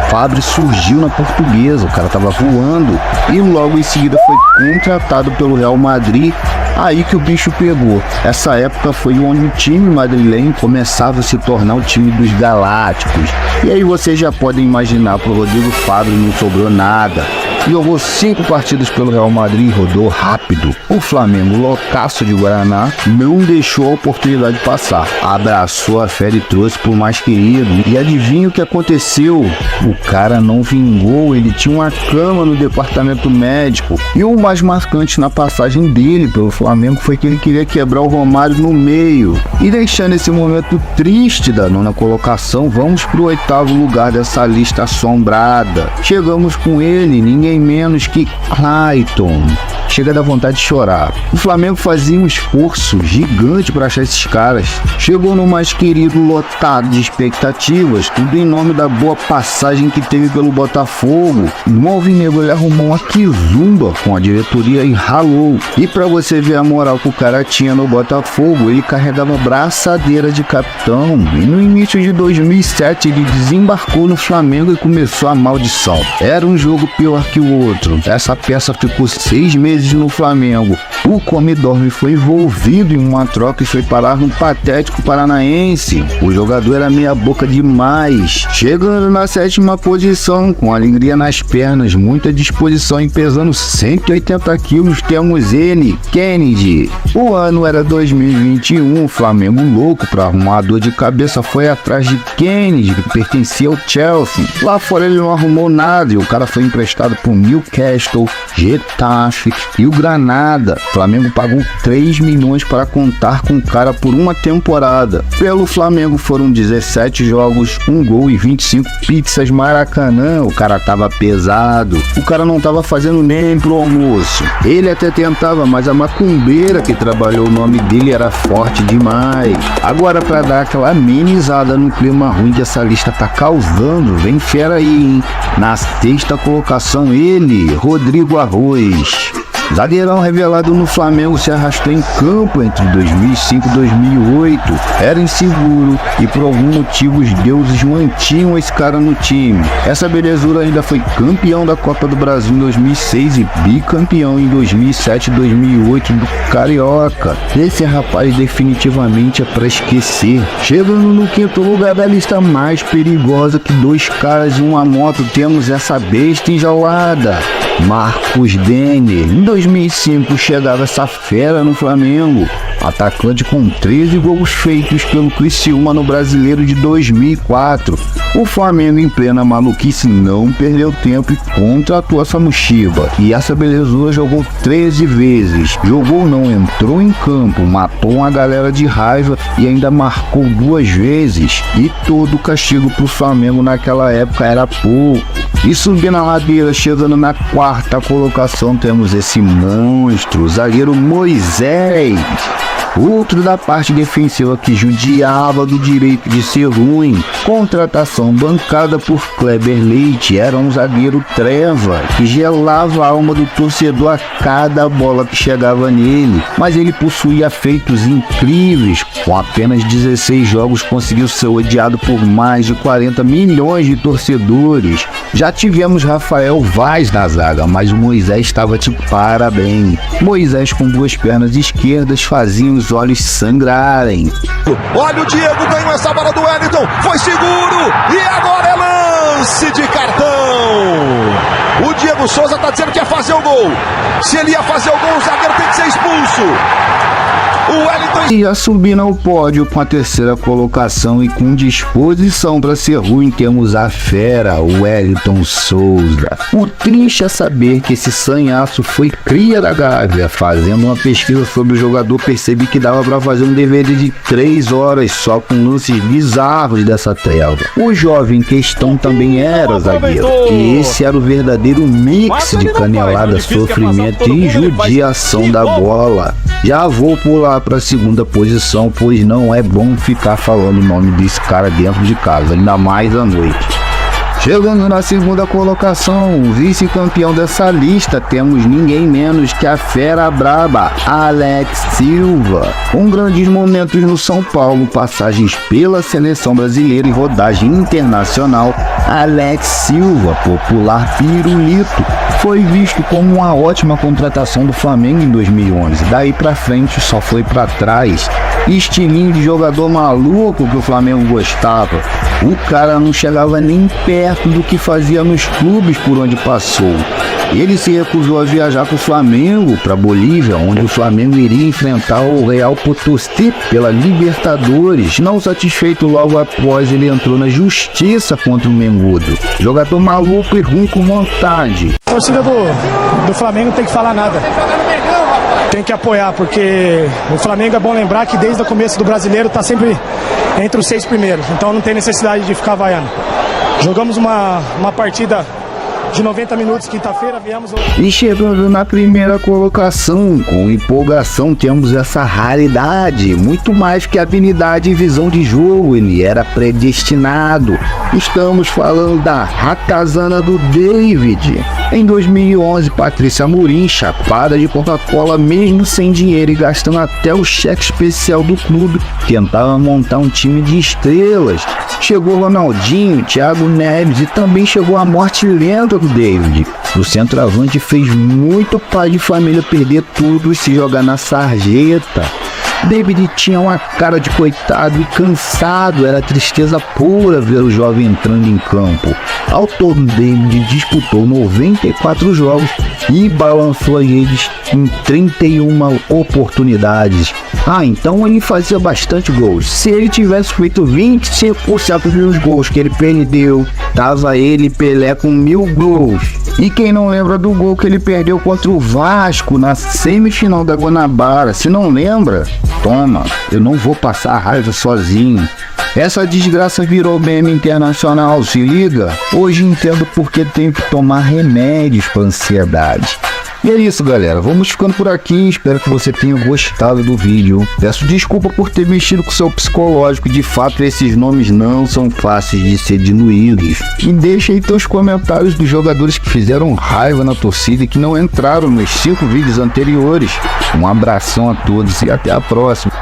Fabre surgiu na Portuguesa, o cara tava voando e logo em seguida foi contratado pelo Real Madrid. Aí que o bicho pegou. Essa época foi onde o time madrilenho começava a se tornar o time dos galácticos. E aí vocês já podem imaginar, pro Rodrigo Fabre não sobrou nada. Jogou 5 partidas pelo Real Madrid e rodou rápido. O Flamengo, loucaço de Guaraná, não deixou a oportunidade passar. Abraçou a fera e trouxe pro mais querido. E adivinha o que aconteceu? O cara não vingou, ele tinha uma cama no departamento médico. E o mais marcante na passagem dele pelo Flamengo foi que ele queria quebrar o Romário no meio. E deixando esse momento triste da 9ª colocação, vamos pro 8º lugar dessa lista assombrada. Chegamos com ele, ninguém menos que Clayton. Chega da vontade de chorar. O Flamengo fazia um esforço gigante para achar esses caras. Chegou no mais querido lotado de expectativas, tudo em nome da boa passagem que teve pelo Botafogo. No alvinegro ele arrumou uma quizumba com a diretoria e ralou. E para você ver a moral que o cara tinha no Botafogo, ele carregava braçadeira de capitão. E no início de 2007 ele desembarcou no Flamengo e começou a maldição. Era um jogo pior que o outro. Essa peça ficou 6 meses no Flamengo. O Come-Dorme foi envolvido em uma troca e foi parar no Patético Paranaense. O jogador era meia boca demais. Chegando na 7ª posição, com alegria nas pernas, muita disposição e pesando 180 quilos, temos ele, Kennedy. O ano era 2021, o Flamengo louco para arrumar a dor de cabeça foi atrás de Kennedy, que pertencia ao Chelsea. Lá fora ele não arrumou nada e o cara foi emprestado pro Newcastle, Getafe e o Granada. O Flamengo pagou 3 milhões para contar com o cara por uma temporada. Pelo Flamengo foram 17 jogos, 1 gol e 25 pizzas Maracanã. O cara tava pesado, o cara não tava fazendo nem pro almoço. Ele até tentava, mas a macumbeira que trabalhou o nome dele era forte demais. Agora, para dar aquela amenizada no clima ruim que essa lista tá causando, vem fera aí, hein? Na 6ª colocação ele, Rodrigo Arroz. Zagueirão revelado no Flamengo, se arrastou em campo entre 2005 e 2008. Era inseguro e por algum motivo os deuses mantinham esse cara no time. Essa belezura ainda foi campeão da Copa do Brasil em 2006 e bicampeão em 2007 e 2008 do Carioca. Esse rapaz definitivamente é pra esquecer. Chegando no 5º lugar da lista mais perigosa que 2 caras e uma moto, temos essa besta enjaulada, Marcos Denner. Em 2005 chegava essa fera no Flamengo, atacante com 13 gols feitos pelo Criciúma no Brasileiro de 2004. O Flamengo, em plena maluquice, não perdeu tempo e contratou essa mochiba. E essa belezura jogou 13 vezes. Jogou não, entrou em campo, matou uma galera de raiva e ainda marcou 2 vezes. E todo o castigo pro Flamengo naquela época era pouco. E subindo na ladeira, chegando na 4ª colocação, temos esse monstro, o zagueiro Moisés. Outro da parte defensiva que judiava do direito de ser ruim. Contratação bancada por Kleber Leite. Era um zagueiro treva que gelava a alma do torcedor a cada bola que chegava nele. Mas ele possuía feitos incríveis. Com apenas 16 jogos conseguiu ser odiado por mais de 40 milhões de torcedores. Já tivemos Rafael Vaz na zaga, mas o Moisés estava de parabéns. Moisés com 2 pernas esquerdas fazia os olhos sangrarem. Olha o Diego, ganhou essa bola do Wellington, foi seguro e agora é lance de cartão. O Diego Souza tá dizendo que ia fazer o gol. Se ele ia fazer o gol, o zagueiro tem que ser expulso. O Wellington ia subindo ao pódio com a 3ª colocação e com disposição para ser ruim, temos a fera, o Wellington Souza. O triste é saber que esse sanhaço foi cria da Gávea. Fazendo uma pesquisa sobre o jogador, percebi que dava para fazer um DVD de 3 horas só com lances bizarros dessa treva. O jovem em questão também era zagueiro, e esse era o verdadeiro mix de canelada, sofrimento e judiação da bola. Já vou pular para a 2ª posição, pois não é bom ficar falando o nome desse cara dentro de casa, ainda mais à noite. Chegando na 2ª colocação, o vice-campeão dessa lista, temos ninguém menos que a fera braba, Alex Silva. Com grandes momentos no São Paulo, passagens pela seleção brasileira e rodagem internacional, Alex Silva, popular Pirulito, foi visto como uma ótima contratação do Flamengo em 2011. Daí pra frente só foi pra trás. Estilinho de jogador maluco que o Flamengo gostava. O cara não chegava nem perto do que fazia nos clubes por onde passou. Ele se recusou a viajar com o Flamengo para Bolívia, onde o Flamengo iria enfrentar o Real Potosí pela Libertadores. Não satisfeito, logo após ele entrou na justiça contra o Mengudo. Jogador maluco e ruim com vontade. A torcida do Flamengo não tem que falar nada. Tem que apoiar, porque o Flamengo é bom lembrar que desde o começo do Brasileiro está sempre entre os 6 primeiros. Então não tem necessidade de ficar vaiando. Jogamos uma partida de 90 minutos, quinta-feira, viemos... E chegando na primeira colocação, com empolgação, temos essa raridade, muito mais que habilidade e visão de jogo, ele era predestinado. Estamos falando da ratazana do David. Em 2011, Patrícia Amorim, chapada de Coca-Cola, mesmo sem dinheiro e gastando até o cheque especial do clube, tentava montar um time de estrelas. Chegou Ronaldinho, Thiago Neves e também chegou a morte lenta do David. O centroavante fez muito pai de família perder tudo e se jogar na sarjeta. David tinha uma cara de coitado e cansado, era tristeza pura ver o jovem entrando em campo. Ao todo, David disputou 94 jogos e balançou as redes em 31 oportunidades. Então ele fazia bastante gols. Se ele tivesse feito 25% dos gols que ele perdeu, tava ele e Pelé com 1000 gols. E quem não lembra do gol que ele perdeu contra o Vasco na semifinal da Guanabara? Se não lembra, toma, eu não vou passar raiva sozinho. Essa desgraça virou meme internacional, se liga? Hoje entendo porque tenho que tomar remédios para ansiedade. E é isso, galera, vamos ficando por aqui, espero que você tenha gostado do vídeo. Peço desculpa por ter mexido com o seu psicológico, de fato esses nomes não são fáceis de ser diluídos. E deixa aí teus comentários dos jogadores que fizeram raiva na torcida e que não entraram nos 5 vídeos anteriores. Um abração a todos e até a próxima.